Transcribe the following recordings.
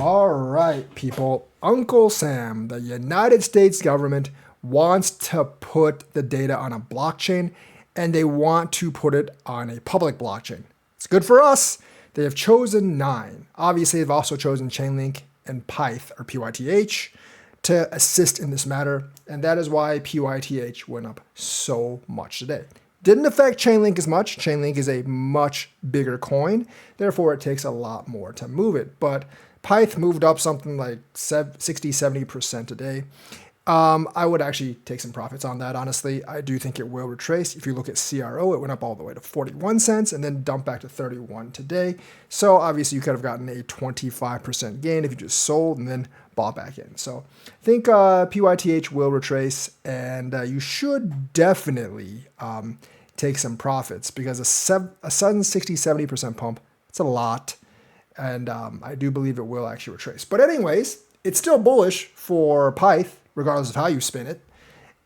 All right, people. Uncle Sam, the United States government wants to put the data on a blockchain and they want to put it on a public blockchain. It's good for us. They have chosen 9. Obviously, they've also chosen Chainlink and Pyth or PYTH to assist in this matter, and that is why PYTH went up so much today. Didn't affect Chainlink as much. Chainlink is a much bigger coin, therefore it takes a lot more to move it. But Pyth moved up something like 60-70% today. I would actually take some profits on that, honestly. I do think it will retrace. If you look at CRO, it went up all the way to 41 cents and then dumped back to 31 today. So obviously you could have gotten a 25% gain if you just sold and then bought back in. So I think PYTH will retrace, and you should definitely take some profits because a sudden 60-70% pump, it's a lot. And I do believe it will actually retrace. But anyways, it's still bullish for Pyth, regardless of how you spin it.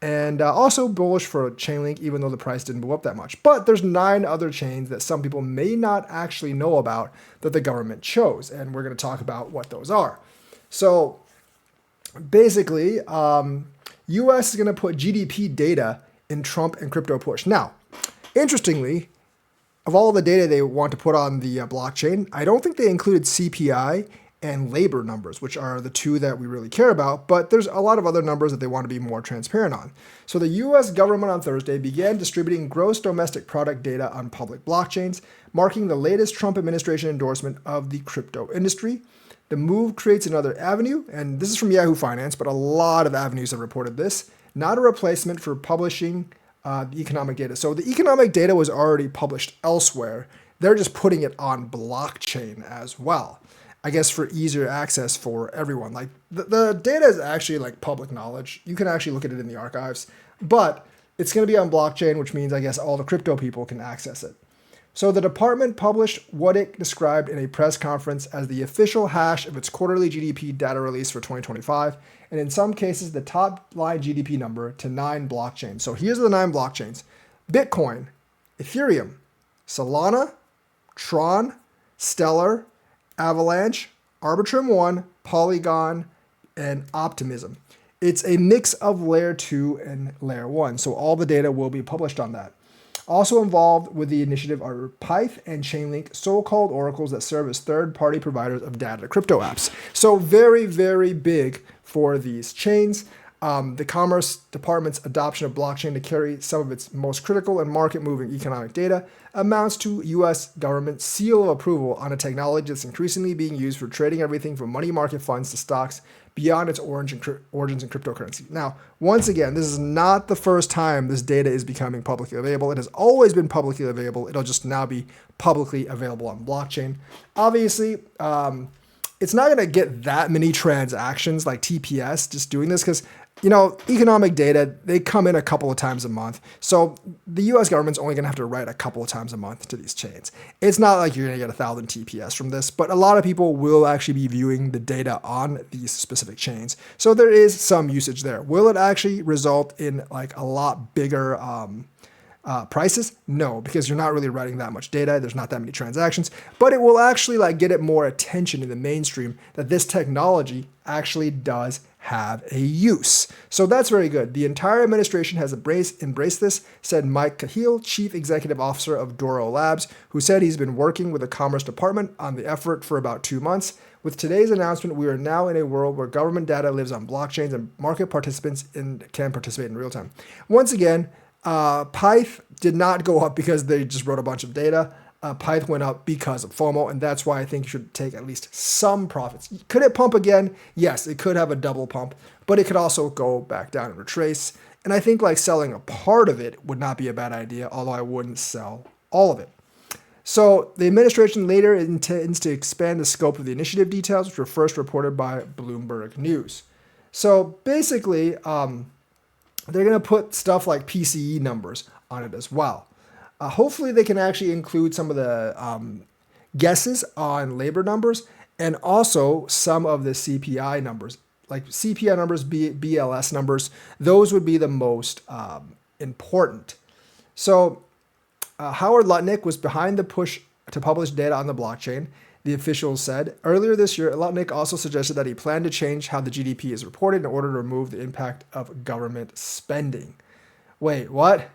And also bullish for Chainlink, even though the price didn't move up that much. But there's 9 other chains that some people may not actually know about that the government chose. And we're going to talk about what those are. So basically, US is going to put GDP data in Trump and crypto push. Now, interestingly, of all the data they want to put on the blockchain, I don't think they included CPI and labor numbers, which are the 2 that we really care about, but there's a lot of other numbers that they want to be more transparent on. So the US government on Thursday began distributing gross domestic product data on public blockchains, marking the latest Trump administration endorsement of the crypto industry. The move creates another avenue, and this is from Yahoo Finance, but a lot of avenues have reported this, not a replacement for publishing the economic data. So the economic data was already published elsewhere. They're just putting it on blockchain as well, I guess, for easier access for everyone. Like the data is actually like public knowledge. You can actually look at it in the archives, but it's going to be on blockchain, which means I guess all the crypto people can access it. So the department published what it described in a press conference as the official hash of its quarterly GDP data release for 2025, and in some cases the top line GDP number to 9 blockchains. So here's the 9 blockchains: Bitcoin, Ethereum, Solana, Tron, Stellar, Avalanche, Arbitrum 1, Polygon, and Optimism. It's a mix of layer 2 and layer 1, so all the data will be published on that. Also involved with the initiative are Pyth and Chainlink, so-called oracles that serve as third-party providers of data to crypto apps. So very, very big for these chains. The Commerce Department's adoption of blockchain to carry some of its most critical and market-moving economic data amounts to U.S. government seal of approval on a technology that's increasingly being used for trading everything from money market funds to stocks beyond its origins in cryptocurrency. Now, once again, this is not the first time this data is becoming publicly available. It has always been publicly available. It'll just now be publicly available on blockchain. Obviously, it's not going to get that many transactions like TPS just doing this because, economic data, they come in a couple of times a month. So the US government's only going to have to write a couple of times a month to these chains. It's not like you're going to get 1,000 TPS from this, but a lot of people will actually be viewing the data on these specific chains. So there is some usage there. Will it actually result in like a lot bigger prices? No, because you're not really writing that much data. There's not that many transactions, but it will actually get it more attention in the mainstream that this technology actually does have a use. So that's very good. The entire administration has embraced this, said Mike Cahill, Chief Executive Officer of Doro Labs, who said he's been working with the Commerce Department on the effort for about 2 months. With today's announcement, we are now in a world where government data lives on blockchains and market participants can participate in real time. Once again, Pyth did not go up because they just wrote a bunch of data. Pyth went up because of FOMO, and that's why I think you should take at least some profits. Could it pump again? Yes, it could have a double pump, but it could also go back down and retrace. And I think selling a part of it would not be a bad idea, although I wouldn't sell all of it. So the administration later intends to expand the scope of the initiative details, which were first reported by Bloomberg News. So basically, they're going to put stuff like PCE numbers on it as well. Hopefully they can actually include some of the guesses on labor numbers and also some of the CPI numbers, like CPI numbers, BLS numbers. Those would be the most important. So Howard Lutnick was behind the push to publish data on the blockchain. the officials said. Earlier this year, Lutnick also suggested that he planned to change how the GDP is reported in order to remove the impact of government spending. Wait, what?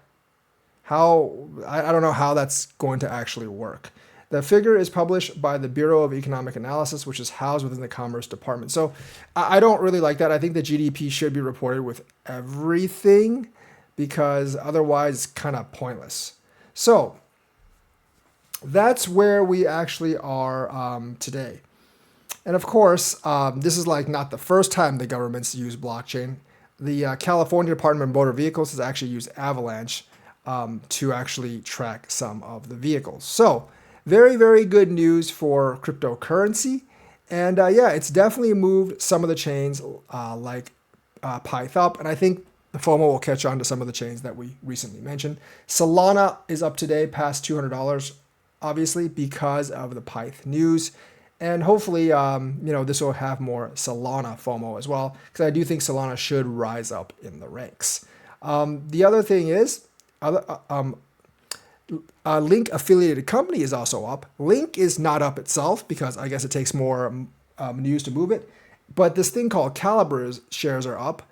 How? I don't know how that's going to actually work. The figure is published by the Bureau of Economic Analysis, which is housed within the Commerce Department. So I don't really like that. I think the GDP should be reported with everything because otherwise it's kind of pointless. So that's where we actually are today. And of course, this is like not the first time the government's used blockchain. The California Department of Motor Vehicles has actually used Avalanche to actually track some of the vehicles. So very, very good news for cryptocurrency. And yeah, it's definitely moved some of the chains like Pyth up. And I think the FOMO will catch on to some of the chains that we recently mentioned. Solana is up today past $200, obviously, because of the Pyth news. And hopefully, this will have more Solana FOMO as well, because I do think Solana should rise up in the ranks. The other thing is, Link affiliated company is also up. Link is not up itself because I guess it takes more news to move it. But this thing called Calibra's shares are up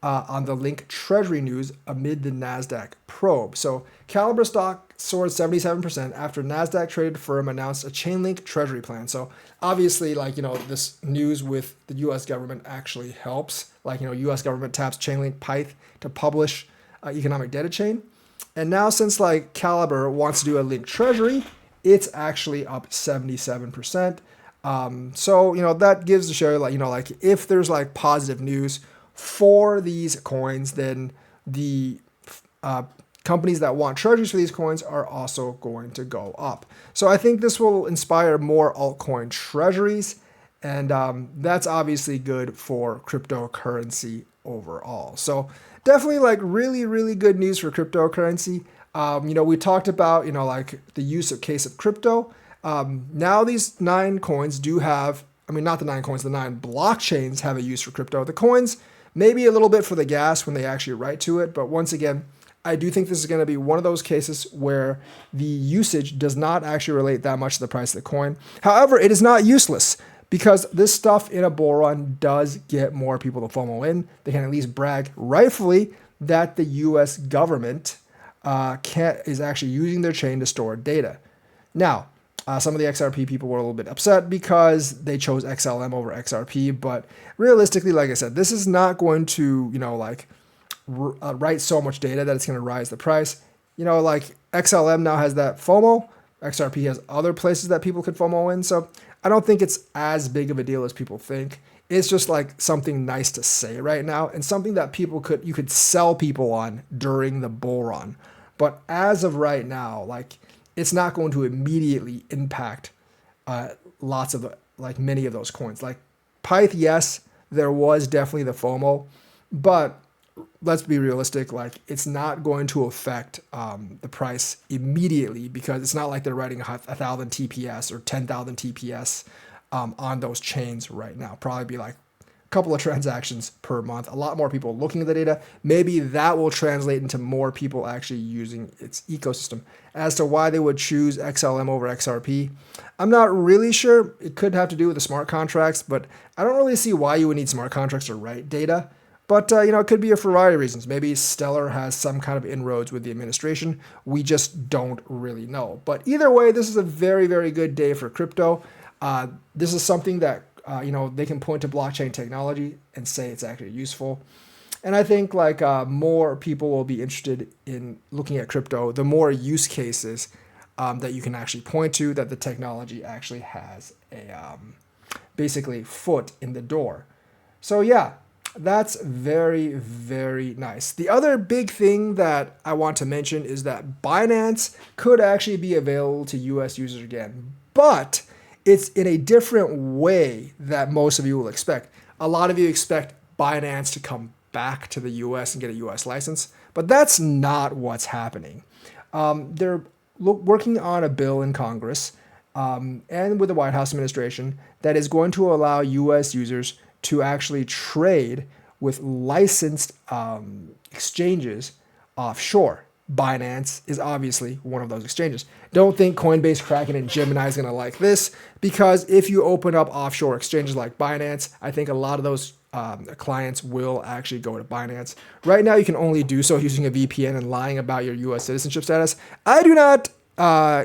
on the Link Treasury news amid the NASDAQ probe. So Calibra stock soared 77% after NASDAQ traded firm announced a Chainlink Treasury plan. So obviously, this news with the U.S. government actually helps. U.S. government taps Chainlink Pyth to publish economic data chain. And now since Caliber wants to do a Link Treasury, it's actually up 77%. So, that gives the share, if there's positive news for these coins, then the companies that want treasuries for these coins are also going to go up. So I think this will inspire more altcoin treasuries. And that's obviously good for cryptocurrency overall. So definitely really, really good news for cryptocurrency. We talked about, the use of case of crypto. Now these 9 coins do have, not the 9 coins, the 9 blockchains have a use for crypto. The coins, maybe a little bit for the gas when they actually write to it. But once again, I do think this is going to be one of those cases where the usage does not actually relate that much to the price of the coin. However, it is not useless, because this stuff in a bull run does get more people to FOMO in. They can at least brag rightfully that the US government is actually using their chain to store data. Now, some of the XRP people were a little bit upset because they chose XLM over XRP, but realistically, like I said, this is not going to, write so much data that it's going to rise the price. XLM now has that FOMO. XRP has other places that people could FOMO in, so I don't think it's as big of a deal as people think. It's just something nice to say right now and something that you could sell people on during the bull run. But as of right now, it's not going to immediately impact lots of many of those coins. Pyth, yes, there was definitely the FOMO, but let's be realistic, it's not going to affect the price immediately, because it's not like they're writing 1,000 TPS or 10,000 TPS on those chains right now. Probably be a couple of transactions per month. A lot more people looking at the data. Maybe that will translate into more people actually using its ecosystem. As to why they would choose XLM over XRP, I'm not really sure. It could have to do with the smart contracts, but I don't really see why you would need smart contracts to write data. But, it could be a variety of reasons. Maybe Stellar has some kind of inroads with the administration. We just don't really know. But either way, this is a very, very good day for crypto. This is something that, they can point to blockchain technology and say it's actually useful. And I think more people will be interested in looking at crypto, the more use cases that you can actually point to that the technology actually has a basically foot in the door. So yeah. That's very, very nice. The other big thing that I want to mention is that Binance could actually be available to US users again, but it's in a different way that most of you will expect. A lot of you expect Binance to come back to the US and get a US license, but that's not what's happening. They're working on a bill in Congress and with the White House administration that is going to allow US users to actually trade with licensed exchanges offshore. Binance is obviously one of those exchanges. Don't think Coinbase, Kraken, and Gemini is going to like this, because if you open up offshore exchanges like Binance, I think a lot of those clients will actually go to Binance. Right now, you can only do so using a VPN and lying about your US citizenship status. I do not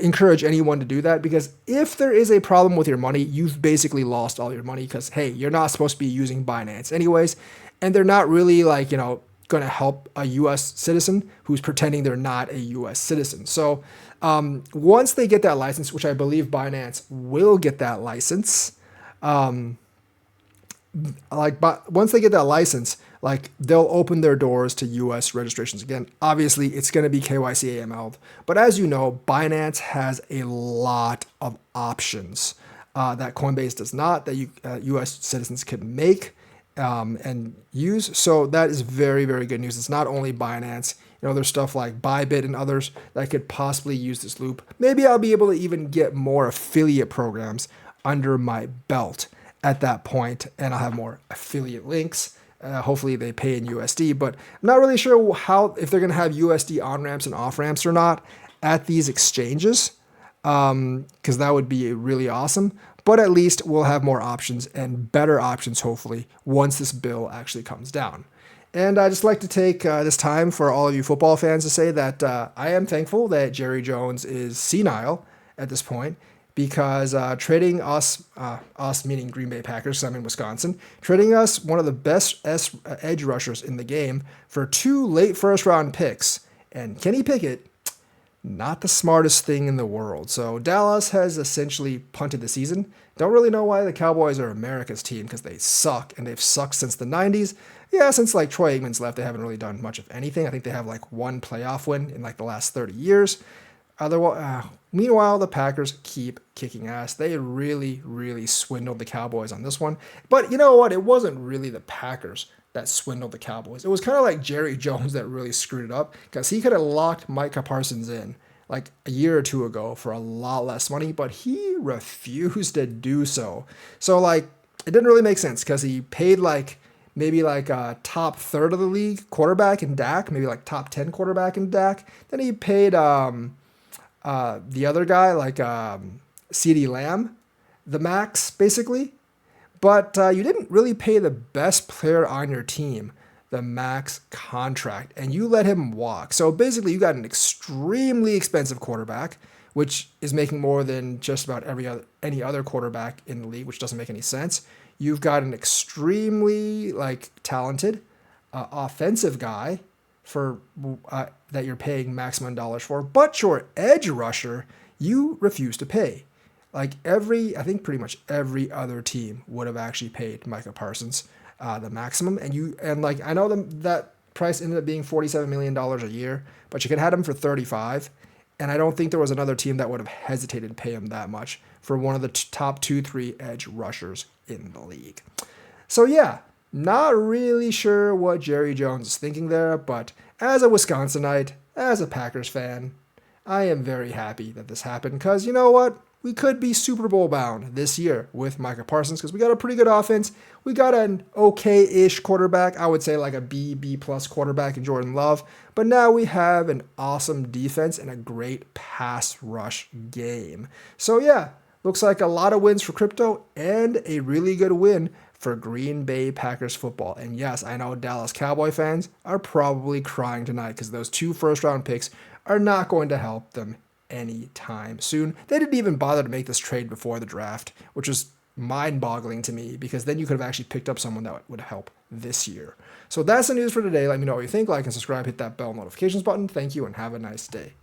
encourage anyone to do that, because if there is a problem with your money, you've basically lost all your money, because, hey, you're not supposed to be using Binance anyways, and they're not really going to help a U.S. citizen who's pretending they're not a U.S. citizen. So once they get that license, which I believe Binance will get that license, once they get that license, they'll open their doors to U.S. registrations again. Obviously, it's going to be KYC AML, but as you know, Binance has a lot of options that Coinbase does not, that U.S. citizens can make and use. So that is very, very good news. It's not only Binance. There's stuff like Bybit and others that could possibly use this loop. Maybe I'll be able to even get more affiliate programs under my belt at that point, and I'll have more affiliate links. Hopefully they pay in USD, but I'm not really sure if they're going to have USD on-ramps and off-ramps or not at these exchanges, because that would be really awesome. But at least we'll have more options and better options, hopefully, once this bill actually comes down. And I'd just like to take this time for all of you football fans to say that I am thankful that Jerry Jones is senile at this point, because trading us meaning Green Bay Packers, because I'm in Wisconsin, trading us one of the best edge rushers in the game for 2 late first-round picks, and Kenny Pickett, not the smartest thing in the world. So Dallas has essentially punted the season. Don't really know why the Cowboys are America's team, because they suck, and they've sucked since the 90s. Yeah, since Troy Aikman's left, they haven't really done much of anything. I think they have one playoff win in the last 30 years. Meanwhile, the Packers keep kicking ass. They really, really swindled the Cowboys on this one. But you know what? It wasn't really the Packers that swindled the Cowboys. It was kind of like Jerry Jones that really screwed it up, because he could have locked Micah Parsons in a year or two ago for a lot less money, but he refused to do so. So it didn't really make sense, because he paid maybe a top third of the league quarterback in Dak, maybe top 10 quarterback in Dak. Then he paid the other guy CeeDee Lamb the max, basically. But you didn't really pay the best player on your team the max contract, and you let him walk. So basically, you got an extremely expensive quarterback, which is making more than just about any other quarterback in the league, which doesn't make any sense. You've got an extremely talented offensive guy for that you're paying maximum dollars for, but your edge rusher you refuse to pay. I think pretty much every other team would have actually paid Micah Parsons the maximum, and I know that price ended up being $47 million a year, but you could have had him for 35, and I don't think there was another team that would have hesitated to pay him that much for one of the top 2-3 edge rushers in the league. So yeah, not really sure what Jerry Jones is thinking there, but as a Wisconsinite, as a Packers fan, I am very happy that this happened, because you know what? We could be Super Bowl bound this year with Micah Parsons, because we got a pretty good offense. We got an okay-ish quarterback. I would say a B+ quarterback in Jordan Love. But now we have an awesome defense and a great pass rush game. So yeah, looks like a lot of wins for crypto and a really good win for Green Bay Packers football. And yes, I know Dallas Cowboy fans are probably crying tonight, because those 2 first-round picks are not going to help them anytime soon. They didn't even bother to make this trade before the draft, which was mind-boggling to me, because then you could have actually picked up someone that would help this year. So that's the news for today. Let me know what you think. Like and subscribe, hit that bell notifications button. Thank you, and have a nice day.